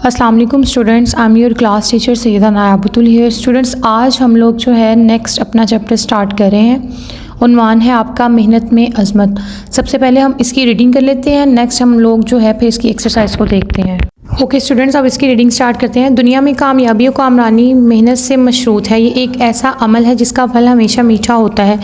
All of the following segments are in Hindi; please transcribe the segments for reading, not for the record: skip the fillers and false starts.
अस्सलाम वालेकुम students, I am your class teacher Syeda Nayabatul here. Students, आज हम लोग जो है नेक्स्ट अपना चैप्टर स्टार्ट कर रहे हैं। उन्वान है आपका मेहनत में अज़मत। सबसे पहले हम इसकी रीडिंग कर लेते हैं, नेक्स्ट हम लोग जो है फिर इसकी एक्सरसाइज को देखते हैं। ओके स्टूडेंट्स, अब इसकी रीडिंग स्टार्ट करते हैं। दुनिया में कामयाबी और कामरानी मेहनत से मशरूत है। ये एक ऐसा अमल है जिसका फल हमेशा मीठा होता है।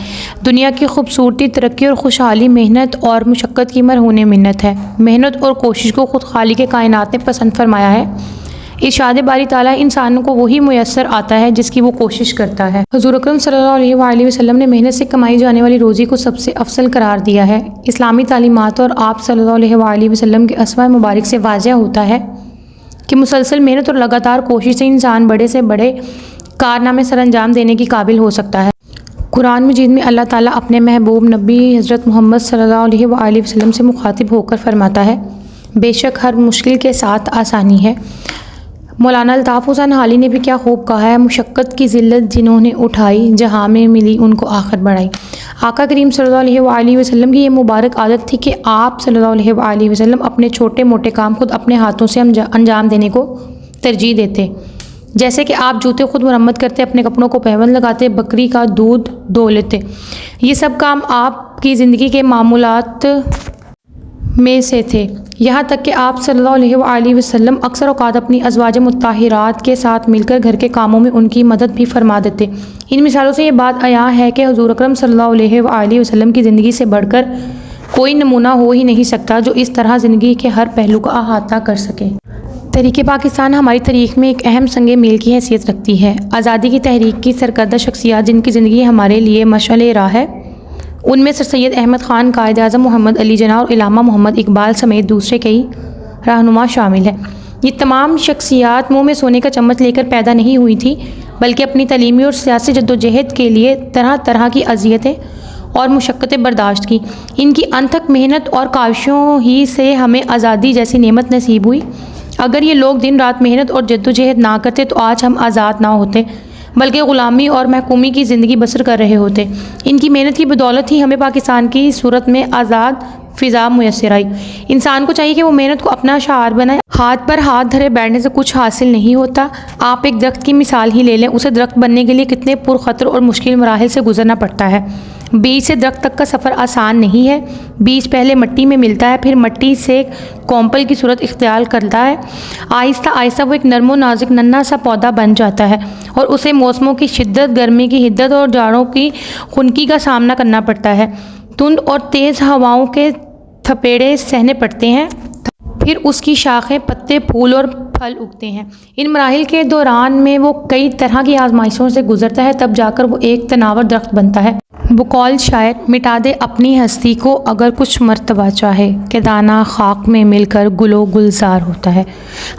दुनिया की खूबसूरती, तरक्की और खुशहाली मेहनत और मुशक्क़त की मरहून मिन्नत है। मेहनत और कोशिश को खुद खालिक कायनात ने पसंद फरमाया है। इरशाद बारी ताला इंसानों को वही मुयस्सर आता है जिसकी वो कोशिश करता है। हुज़ूर अकरम सल्लल्लाहु अलैहि वसल्लम ने मेहनत से कमाई जाने वाली रोज़ी को सबसे अफसल करार दिया है। इस्लामी तालीमात और आप सल्लल्लाहु अलैहि वसल्लम के अस्वा मुबारक से वाज़िह होता है कि मुसलसल मेहनत और लगातार कोशिश से इंसान बड़े से बड़े कारनामे सरअंजाम देने की काबिल हो सकता है। कुरान मजीद में अल्लाह ताला अपने महबूब नबी हज़रत मोहम्मद सल्लल्लाहु अलैहि वसल्लम से मुखातिब होकर फरमाता है, बेशक हर मुश्किल के साथ आसानी है। मौलाना अल्ताफ़ हुसैन हाली ने भी क्या खूब कहा है, मुशक्क़त की ज़िल्लत जिन्होंने उठाई, जहाँ में मिली उनको आखिर बढ़ाई। आका करीम सल्लल्लाहु अलैहि वसल्लम की ये मुबारक आदत थी कि आप सल्लल्लाहु अलैहि वसल्लम अपने छोटे मोटे काम खुद अपने हाथों से अंजाम देने को तरजीह देते। जैसे कि आप जूते खुद मरम्मत करते, अपने कपड़ों को पैबंद लगाते, बकरी का दूध धो लेते। ये सब काम आपकी ज़िंदगी के मामूलात में से थे। यहाँ तक कि आप सल्लल्लाहु अलैहि वसल्लम अक्सर औक़ात अपनी अज़वाज मुत्ताहिरात के साथ मिलकर घर के कामों में उनकी मदद भी फरमा देते। इन मिसालों से ये बात आया है कि हुज़ूर अकरम सल्लल्लाहु अलैहि वसल्लम की ज़िंदगी से बढ़कर कोई नमूना हो ही नहीं सकता जो इस तरह ज़िंदगी के हर पहलू का अहाता कर सके। तहरीक पाकिस्तान हमारी तारीख़ में एक अहम संग मील की हैसियत रखती है। आज़ादी की तहरीक की सरकर्दा शख्सियात जिनकी ज़िंदगी हमारे लिए मशाल राह है, उनमें सर सैयद अहमद ख़ान, कायद आज़म मोहम्मद अली जिन्ना और इलामा मोहम्मद इकबाल समेत दूसरे कई रहनुमा शामिल हैं। ये तमाम शख्सियात मुँह में सोने का चम्मच लेकर पैदा नहीं हुई थी, बल्कि अपनी तलीमी और सियासी जद्दोजहद के लिए तरह तरह की अजियतें और मुशक्क़तें बर्दाश्त की। इनकी अनथक मेहनत और काविशों ही से हमें आज़ादी जैसी नेमत नसीब हुई। अगर ये लोग दिन रात मेहनत और जद्दोजहद ना करते तो आज हम आज़ाद ना होते, बल्कि ग़ुलामी और महकूमी की ज़िंदगी बसर कर रहे होते। इनकी मेहनत की बदौलत ही हमें पाकिस्तान की सूरत में आज़ाद फ़िज़ा मुयस्सर आई। इंसान को चाहिए कि वो मेहनत को अपना शार बनाए। हाथ पर हाथ धरे बैठने से कुछ हासिल नहीं होता। आप एक दरख्त की मिसाल ही ले लें, उसे दरख्त बनने के लिए कितने पुरखतर और मुश्किल मराहिल से गुजरना पड़ता है। बीज से दरख्त तक का सफ़र आसान नहीं है। बीज पहले मिट्टी में मिलता है, फिर मिट्टी से कॉम्पल की सूरत इख्तियार करता है। आहिस्ता आहिस्ता वो एक नर्मो नाजुक नन्हा सा पौधा बन जाता है और उसे मौसमों की शिद्दत, गर्मी की हिद्दत और जाड़ों की खुनकी का सामना करना पड़ता है। धुंध और तेज़ हवाओं के थपेड़े सहने पड़ते हैं। फिर उसकी शाखें, पत्ते, फूल और फल उगते हैं। इन मराहिल के दौरान में वो कई तरह की आजमाइशों से गुजरता है, तब जाकर वो एक तनावर दरख्त बनता है। बुकौल शायर, मिटा दे अपनी हस्ती को अगर कुछ मर्तबा चाहे, कि दाना खाक में मिलकर गुलो गुलजार होता है।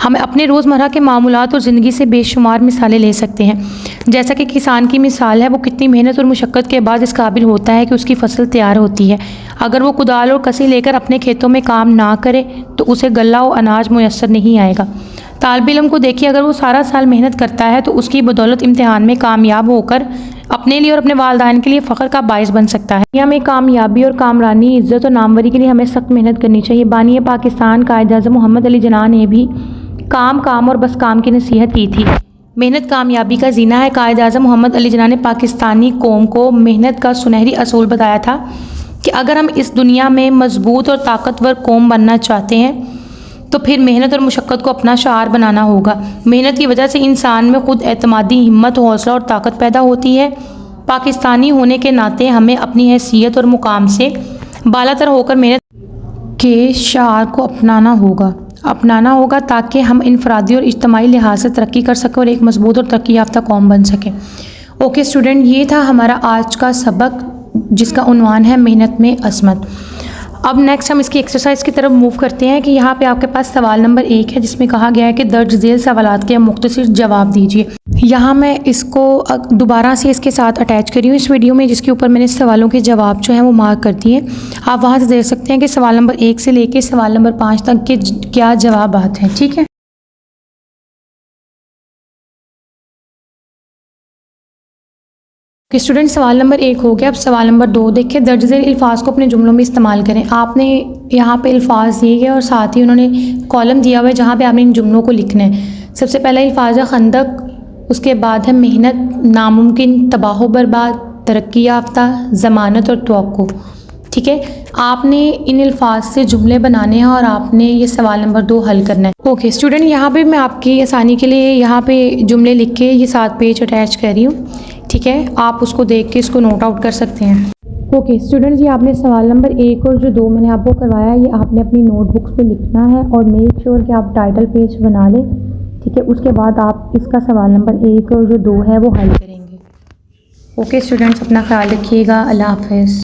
हम अपने रोज़मर्रा के मामूलात और ज़िंदगी से बेशुमार मिसालें ले सकते हैं। जैसा कि किसान की मिसाल है, वो कितनी मेहनत और मुशक्क़त के बाद इस काबिल होता है कि उसकी फसल तैयार होती है। अगर वो कुदाल और कसी लेकर अपने खेतों में काम ना करे तो उसे गल्ला और अनाज मुयस्सर नहीं आएगा। तालिब इल्म को देखिए, अगर वो सारा साल मेहनत करता है तो उसकी बदौलत इम्तिहान में कामयाब होकर अपने लिए और अपने वालिदैन के लिए फ़ख्र का बाइस बन सकता है। दुनिया में कामयाबी और कामरानी, इज़्ज़त और नामवरी के लिए हमें सख्त मेहनत करनी चाहिए। बानी पाकिस्तान कायद आज़म मोहम्मद अली जिन्ना ने भी काम और बस काम की नसीहत की थी। मेहनत कामयाबी का जीना है। कायद आज़म मोहम्मद अली जिन्ना ने पाकिस्तानी कौम को मेहनत का सुनहरी असूल बताया था कि अगर हम इस दुनिया में मजबूत और ताकतवर कौम बनना चाहते हैं तो फिर मेहनत और मुशक्क़त को अपना शार बनाना होगा। मेहनत की वजह से इंसान में खुद एतमादी, हिम्मत, हौसला और ताकत पैदा होती है। पाकिस्तानी होने के नाते हमें अपनी हैसियत और मुकाम से बालातर होकर मेहनत के शार को अपनाना होगा ताकि हम इनफरादी और इज्तिमाई लिहाज से तरक्की कर सकें और एक मजबूत और तरक्की याफ्ता कौम बन सकें। ओके स्टूडेंट, ये था हमारा आज का सबक जिसका उन्वान है मेहनत में अज़मत। अब नेक्स्ट हम इसकी एक्सरसाइज की तरफ मूव करते हैं कि यहाँ पे आपके पास सवाल नंबर 1 है, जिसमें कहा गया है कि दर्ज झेल सवालात के मुख्तसर जवाब दीजिए। यहाँ मैं इसको दोबारा से इसके साथ अटैच करी हूँ इस वीडियो में, जिसके ऊपर मैंने सवालों के जवाब जो हैं वो मार्क कर दिए। आप वहाँ से देख सकते हैं कि सवाल नंबर 1 से लेके सवाल नंबर 5 तक के क्या जवाब हैं। ठीक है, कि स्टूडेंट सवाल नंबर 1 हो गया। अब सवाल नंबर 2 देखिए, दर्ज झेल अल्फाज को अपने जुमलों में इस्तेमाल करें। आपने यहाँ पे अल्फाज दिए गए और साथ ही उन्होंने कॉलम दिया हुआ है जहाँ पे आपने इन जुमलों को लिखना है। सबसे पहला अल्फाज है खंदक, उसके बाद है मेहनत, नामुमकिन, तबाह बर्बाद, तरक्की याफ्ता, ज़मानत और तवक्को। ठीक है, आपने इन अल्फाज से जुमले बनाने हैं और आपने ये सवाल नंबर 2 हल करना है। ओके स्टूडेंट, यहाँ पे मैं आपकी आसानी के लिए यहाँ पे जुमले लिख के ये 7 पेज अटैच कर रही हूँ। ठीक है, आप उसको देख के इसको नोट आउट कर सकते हैं। ओके स्टूडेंट्स, ये आपने सवाल नंबर 1 और जो 2 मैंने आपको करवाया ये आपने अपनी नोटबुक्स पे लिखना है और मेक श्योर कि आप टाइटल पेज बना लें। ठीक है, उसके बाद आप इसका सवाल नंबर 1 और जो 2 है वो हल करेंगे। ओके स्टूडेंट्स, अपना ख्याल रखिएगा। अल्लाह हाफ़िज़।